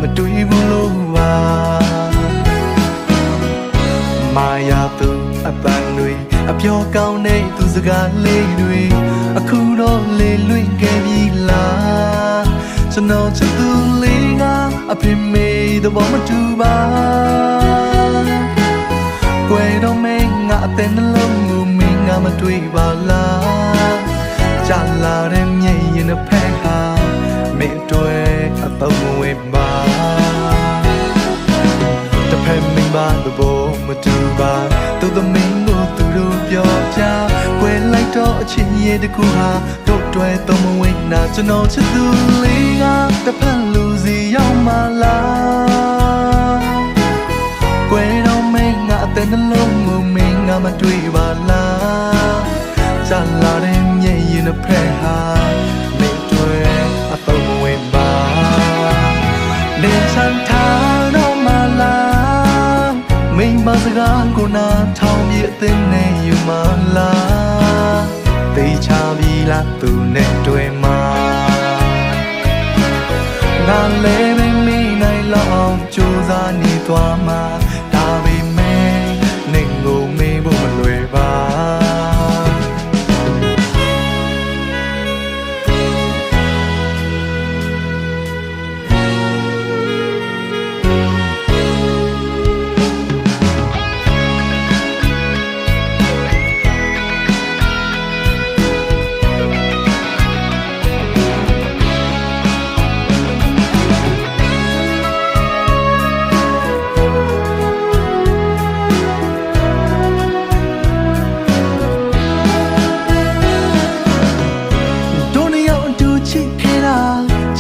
မတွေ့ဘူးလို့ပါမာယာသူအပန်းတွေအပြောကောင်းတဲ့သူစကားလေးတွေအခုတော့လေလွင့်ခဲ့ပြီလားကျွန်တော်ချစ်သူလေးကအဖေမေသဘောမတူပါကွယ်တော့မင်းငါအသက်နှလုံးကိုမင်းငါမတွေ့ပါလားကြာလာတဲ့မျက်ရည်နဲ့ဖက်ဟာမင်းတွေ့အတော့မဝေးပါတဖက်မင်းပါသဘောမတူပါသူသမီးကိုသူတို့ပြောပြကွယ်လိုက်တော့အချင်းရဲ့တကူဟာတို့တွေ့တော့မဝေးနာကျွန်တော်ချစ်သူလေးကတစ်ဖက်လူစီရောက်မှလားကွယ်တော့မင်းငါအသက်နှလုံးကိုမင်းငါမတွေ့ပါလားကြာလာတဲ့မျက်ရည်နဲ့ဖက်ဟာမင်းတွေ့အတော့မဝေးပါနေချမ်းထားတော့မှလားမင်းပါစကားကိုနားထောင်ပြီးအသိနဲ့ယူမှလားသိချပြီလားသူနဲ့တွေ့မှငါလည်းမင်းနိုင်လောက်ကြိုးစားနေသွားမှာဒါပေမဲ့နေကိုမေးဖို့မလွယ်ပါ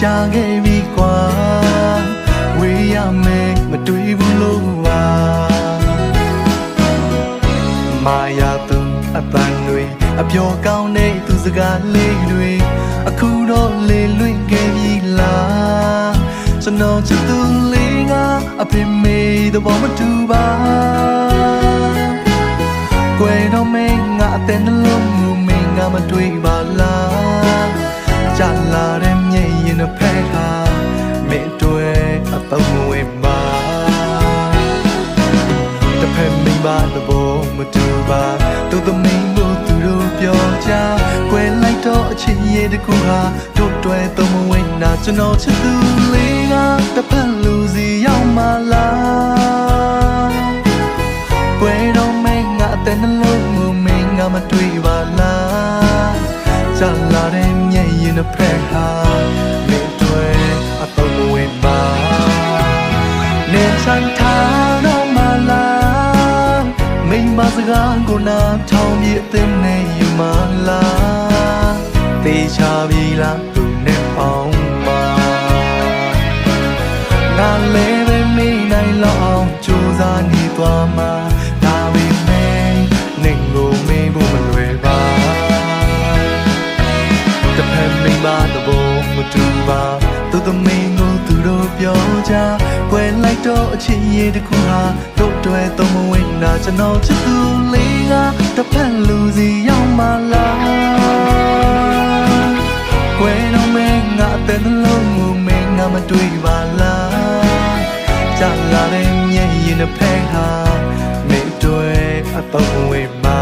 ကြာခဲ့ပြီကွာဝေးရမယ်မတွေ့ဘူးလို့ပါမာယာသူအပန်းတွေအပြောကောင်းတဲ့သူစကားလေးတွေအခုတော့လေလွင့်ခဲ့ပြီလားကျွန်တော်ချစ်သူလေးကအဖေမေသဘောမတူပါကွယ်တော့မင်းငါအသက်နှလုံးကိုမင်းငါမတွေ့ပါလားကြာလာတဲ့မျက်ရည်နဲ့ဖက်ဟာမင်းတွေ့အတော့မဝေးပါတဖက်မိပါသဘောမတူပါသူသမီးကိုသူတို့ပြောကြကွယ်လိုက်တော့အချင်းရဲ့တကူဟာတို့တွေ့တော့မဝေးနာကျွန်တော်ချစ်သူလေးကတစ်ဖက်လူစီရောက်မှလားကွယ်တော့မင်းငါအသက်နှလုံးကိုမင်းငါမတွေ့ပါလားကြာလာတဲ့မျက်ရည်နဲ့ဖက်ဟာမင်းတွေ့အတော့မဝေးပါနေချမ်းထားတော့မှလားမင်းပါစကားကိုနားထောင်ပြီးအသိနဲ့ယူမှလားသိချပြီလားသူနဲ့ပေါင်းပါငါလည်းပဲမင်းနိုင်လောက်ကြိုးစားနေသွားမှာဒါပေမဲ့နေကိုမေးဖို့မလွယ်ပါမိမသဘောမတူပါသူသမီးကိုသူတို့ပြောကြကွယ်လိုက်တော့အချင်းရဲ့တကူဟာတို့တွေ့တော့မဝေးနာကျွန်တော်ချစ်သူလေးကတစ်ဖက်လူစီရောက်မှလားကွယ်တော့မင်းငါအသက်နှလုံးကိုမင်းငါမတွေ့ပါလားကြာလာတဲ့မျက်ရည်နဲ့ဖက်ဟာမင်းတွေ့အတော့မဝေးပါ